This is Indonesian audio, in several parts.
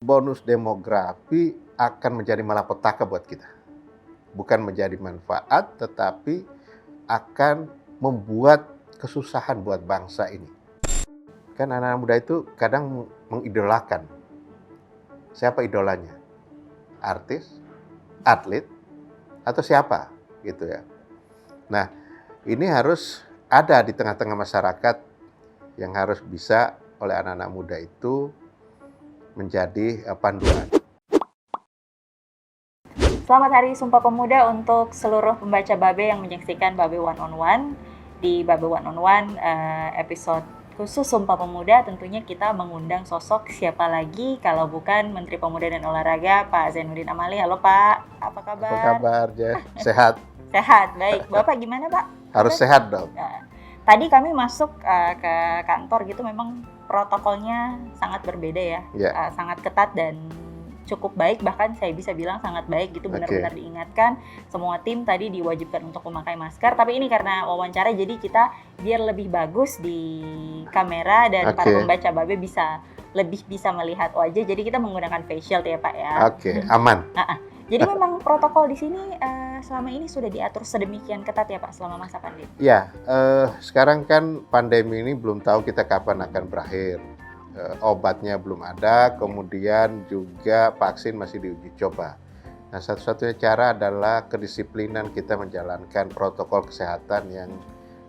bonus demografi akan menjadi malapetaka buat kita. Bukan menjadi manfaat, tetapi akan membuat kesusahan buat bangsa ini. Kan anak-anak muda itu kadang mengidolakan. Siapa idolanya? Artis, atlet, atau siapa? Gitu ya. Nah, ini harus ada di tengah-tengah masyarakat yang harus bisa oleh anak-anak muda itu menjadi panduan. Selamat Hari Sumpah Pemuda untuk seluruh pembaca Babe yang menyaksikan Babe One on One. Di Babe One on One episode khusus Sumpah Pemuda, tentunya kita mengundang sosok siapa lagi kalau bukan Menteri Pemuda dan Olahraga Pak Zainuddin Amali. Halo Pak, apa kabar? Apa kabar, Jeh? Sehat? Sehat, baik. Bapak gimana Pak? Harus sehat dong. Tadi kami masuk ke kantor gitu, memang protokolnya sangat berbeda ya, sangat ketat dan cukup baik, bahkan saya bisa bilang sangat baik gitu, benar-benar diingatkan semua tim tadi diwajibkan untuk memakai masker. Tapi ini karena wawancara, jadi kita biar lebih bagus di kamera dan para pembaca Babe lebih bisa melihat wajah, jadi kita menggunakan face shield ya Pak ya. Aman. Jadi memang protokol di sini selama ini sudah diatur sedemikian ketat ya Pak selama masa pandemi? Ya, sekarang kan pandemi ini belum tahu kita kapan akan berakhir. Obatnya belum ada, kemudian juga vaksin masih diuji coba. Nah, satu-satunya cara adalah kedisiplinan kita menjalankan protokol kesehatan yang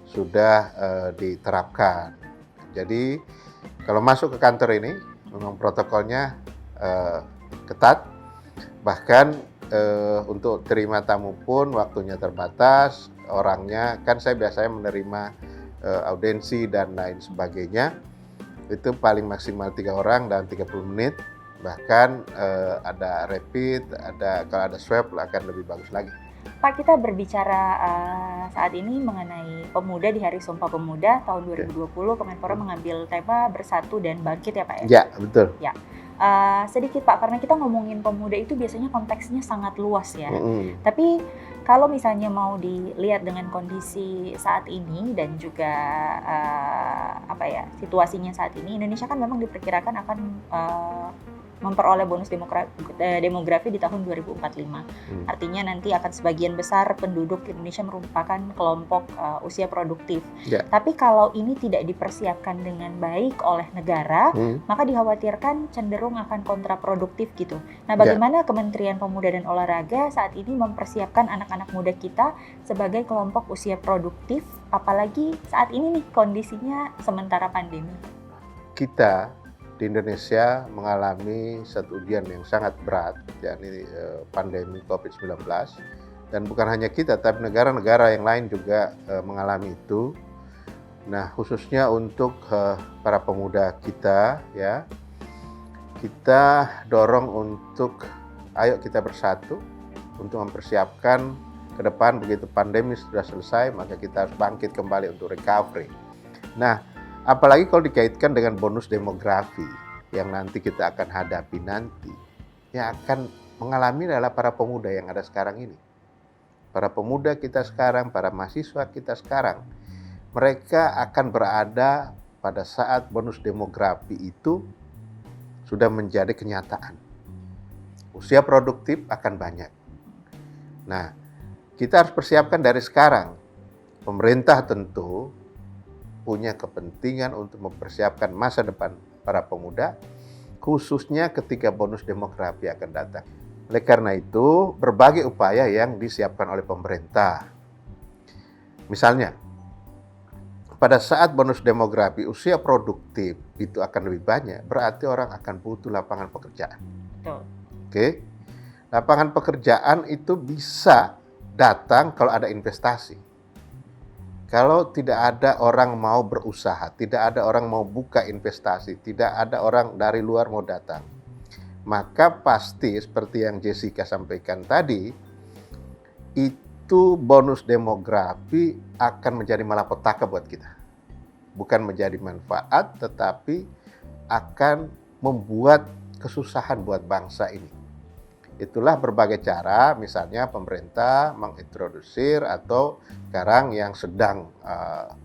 sudah diterapkan. Jadi, kalau masuk ke kantor ini, memang protokolnya ketat. Bahkan untuk terima tamu pun waktunya terbatas, orangnya, kan saya biasanya menerima audiensi dan lain sebagainya. Itu paling maksimal 3 orang dan 30 menit. Bahkan ada rapid, kalau ada swab akan lebih bagus lagi. Pak, kita berbicara saat ini mengenai pemuda di Hari Sumpah Pemuda tahun 2020. Kemenpora mengambil tema Bersatu dan Bangkit ya Pak ya? Ya, betul. Ya. Sedikit Pak, karena kita ngomongin pemuda itu biasanya konteksnya sangat luas ya. Tapi kalau misalnya mau dilihat dengan kondisi saat ini dan juga situasinya saat ini, Indonesia kan memang diperkirakan akan memperoleh bonus demografi di tahun 2045. Artinya nanti akan sebagian besar penduduk Indonesia merupakan kelompok usia produktif. Tapi kalau ini tidak dipersiapkan dengan baik oleh negara, maka dikhawatirkan cenderung akan kontraproduktif gitu. Nah, bagaimana Kementerian Pemuda dan Olahraga saat ini mempersiapkan anak-anak muda kita sebagai kelompok usia produktif, apalagi saat ini nih kondisinya sementara pandemi? Kita di Indonesia mengalami satu ujian yang sangat berat, yakni pandemi COVID-19. Dan bukan hanya kita, tapi negara-negara yang lain juga mengalami itu. Nah, khususnya untuk para pemuda kita, ya, kita dorong untuk ayo kita bersatu untuk mempersiapkan ke depan. Begitu pandemi sudah selesai, maka kita harus bangkit kembali untuk recovery. Nah, apalagi kalau dikaitkan dengan bonus demografi yang nanti kita akan hadapi nanti, yang akan mengalami adalah para pemuda yang ada sekarang ini. Para pemuda kita sekarang, para mahasiswa kita sekarang, mereka akan berada pada saat bonus demografi itu sudah menjadi kenyataan. Usia produktif akan banyak. Nah, kita harus persiapkan dari sekarang. Pemerintah tentu punya kepentingan untuk mempersiapkan masa depan para pemuda, khususnya ketika bonus demografi akan datang. Oleh karena itu, berbagai upaya yang disiapkan oleh pemerintah. Misalnya, pada saat bonus demografi usia produktif itu akan lebih banyak, berarti orang akan butuh lapangan pekerjaan. Oke? Lapangan pekerjaan itu bisa datang kalau ada investasi. Kalau tidak ada orang mau berusaha, tidak ada orang mau buka investasi, tidak ada orang dari luar mau datang, maka pasti seperti yang Jessica sampaikan tadi, itu bonus demografi akan menjadi malapetaka buat kita. Bukan menjadi manfaat, tetapi akan membuat kesusahan buat bangsa ini. Itulah berbagai cara, misalnya pemerintah mengintrodusir atau sekarang yang sedang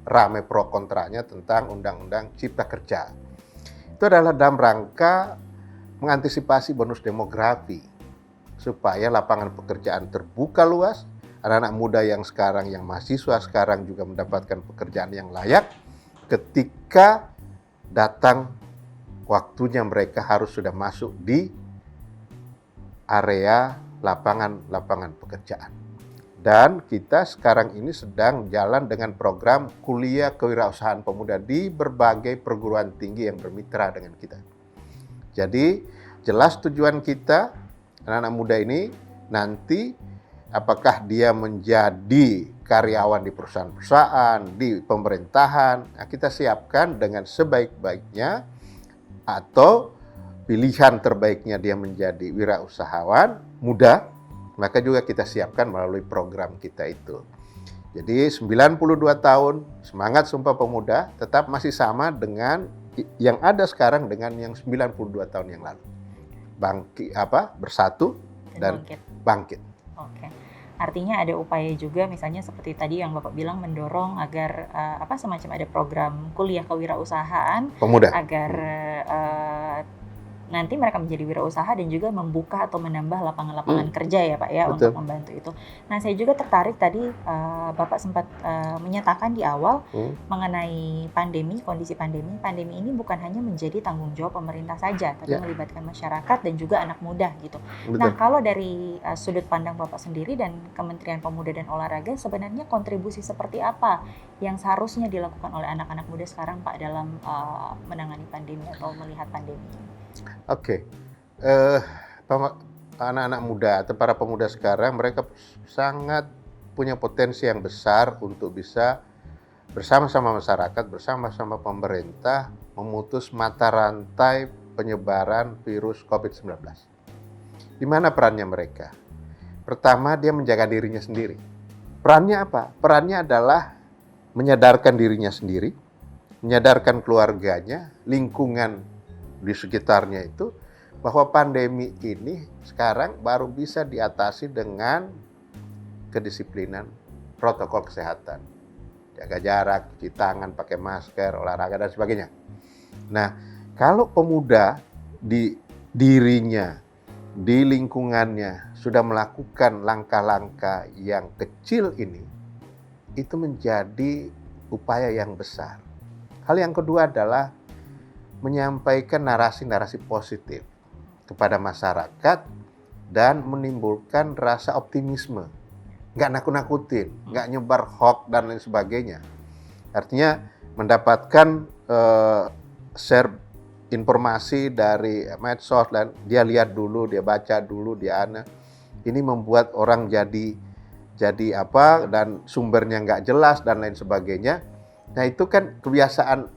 ramai pro kontranya tentang Undang-Undang Cipta Kerja. Itu adalah dalam rangka mengantisipasi bonus demografi supaya lapangan pekerjaan terbuka luas, anak-anak muda yang sekarang, yang mahasiswa sekarang juga mendapatkan pekerjaan yang layak ketika datang waktunya mereka harus sudah masuk di area lapangan pekerjaan. Dan kita sekarang ini sedang jalan dengan program kuliah kewirausahaan pemuda di berbagai perguruan tinggi yang bermitra dengan kita. Jadi jelas tujuan kita, anak-anak muda ini nanti apakah dia menjadi karyawan di perusahaan-perusahaan, di pemerintahan, nah kita siapkan dengan sebaik-baiknya, atau pilihan terbaiknya dia menjadi wirausahawan muda, maka juga kita siapkan melalui program kita itu. Jadi 92 tahun, semangat Sumpah Pemuda tetap masih sama dengan yang ada sekarang dengan yang 92 tahun yang lalu. Bersatu dan bangkit. Oke. Artinya ada upaya juga misalnya seperti tadi yang Bapak bilang mendorong agar semacam ada program kuliah kewirausahaan pemuda agar nanti mereka menjadi wirausaha dan juga membuka atau menambah lapangan-lapangan kerja ya Pak ya. Betul. Untuk membantu itu. Nah saya juga tertarik tadi Bapak sempat menyatakan di awal mengenai pandemi, kondisi pandemi. Pandemi ini bukan hanya menjadi tanggung jawab pemerintah saja, tapi melibatkan masyarakat dan juga anak muda gitu. Betul. Nah kalau dari sudut pandang Bapak sendiri dan Kementerian Pemuda dan Olahraga, sebenarnya kontribusi seperti apa yang seharusnya dilakukan oleh anak-anak muda sekarang Pak dalam menangani pandemi atau melihat pandemi ini? Oke, anak-anak muda atau para pemuda sekarang mereka sangat punya potensi yang besar untuk bisa bersama-sama masyarakat, bersama-sama pemerintah memutus mata rantai penyebaran virus COVID-19. Di mana perannya mereka? Pertama, dia menjaga dirinya sendiri. Perannya apa? Perannya adalah menyadarkan dirinya sendiri, menyadarkan keluarganya, lingkungan di sekitarnya itu, bahwa pandemi ini sekarang baru bisa diatasi dengan kedisiplinan protokol kesehatan. Jaga jarak, cuci tangan, pakai masker, olahraga, dan sebagainya. Nah, kalau pemuda di dirinya, di lingkungannya sudah melakukan langkah-langkah yang kecil ini, itu menjadi upaya yang besar. Hal yang kedua adalah menyampaikan narasi-narasi positif kepada masyarakat dan menimbulkan rasa optimisme. Nggak nakut-nakutin, nggak nyebar hoax dan lain sebagainya. Artinya mendapatkan share informasi dari medsos dan dia lihat dulu, dia baca dulu, ini membuat orang jadi dan sumbernya nggak jelas dan lain sebagainya. Nah itu kan kebiasaan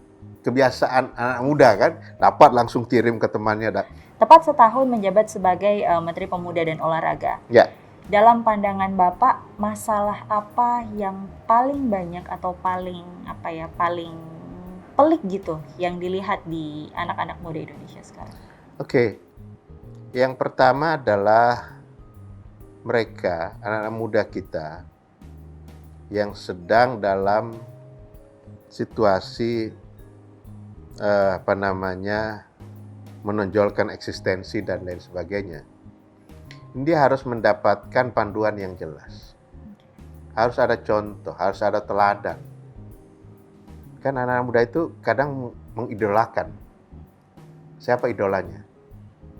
anak muda kan, dapat langsung kirim ke temannya. Tepat setahun menjabat sebagai Menteri Pemuda dan Olahraga. Ya. Dalam pandangan Bapak, masalah apa yang paling banyak atau paling pelik gitu yang dilihat di anak-anak muda Indonesia sekarang? Oke. Yang pertama adalah mereka, anak-anak muda kita yang sedang dalam situasi menonjolkan eksistensi dan lain sebagainya. Dia harus mendapatkan panduan yang jelas. Harus ada contoh, harus ada teladan. Kan anak-anak muda itu kadang mengidolakan. Siapa idolanya?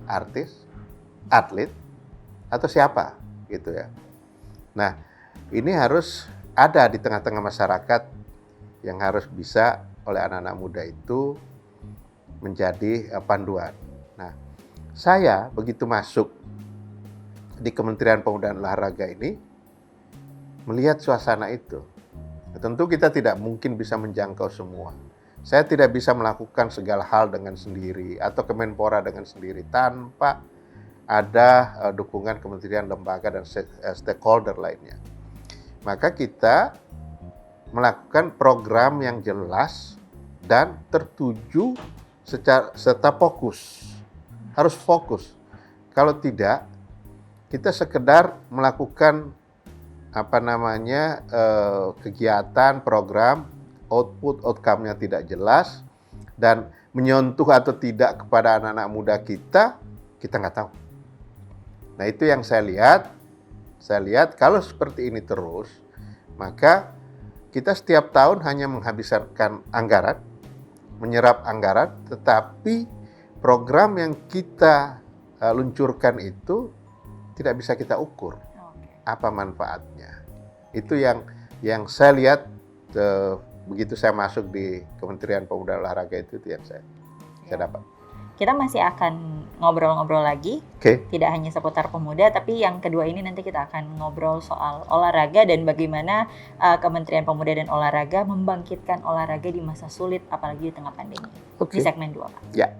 Artis, atlet, atau siapa gitu ya. Nah, ini harus ada di tengah-tengah masyarakat yang harus bisa oleh anak-anak muda itu menjadi panduan. Nah, saya begitu masuk di Kementerian Pemuda dan Olahraga ini melihat suasana itu. Tentu kita tidak mungkin bisa menjangkau semua. Saya tidak bisa melakukan segala hal dengan sendiri atau Kemenpora dengan sendiri tanpa ada dukungan kementerian, lembaga, dan stakeholder lainnya. Maka kita melakukan program yang jelas dan tertuju serta fokus. Harus fokus. Kalau tidak, kita sekedar melakukan kegiatan, program, outcome-nya tidak jelas dan menyentuh atau tidak kepada anak-anak muda kita, kita nggak tahu. Nah itu yang saya lihat kalau seperti ini terus, maka kita setiap tahun hanya menghabiskan anggaran, menyerap anggaran, tetapi program yang kita luncurkan itu tidak bisa kita ukur apa manfaatnya. Itu yang saya lihat begitu saya masuk di Kementerian Pemuda Olahraga itu yang saya dapat. Kita masih akan ngobrol-ngobrol lagi, tidak hanya seputar pemuda, tapi yang kedua ini nanti kita akan ngobrol soal olahraga dan bagaimana Kementerian Pemuda dan Olahraga membangkitkan olahraga di masa sulit, apalagi di tengah pandemi. Di segmen 2, Pak. Ya.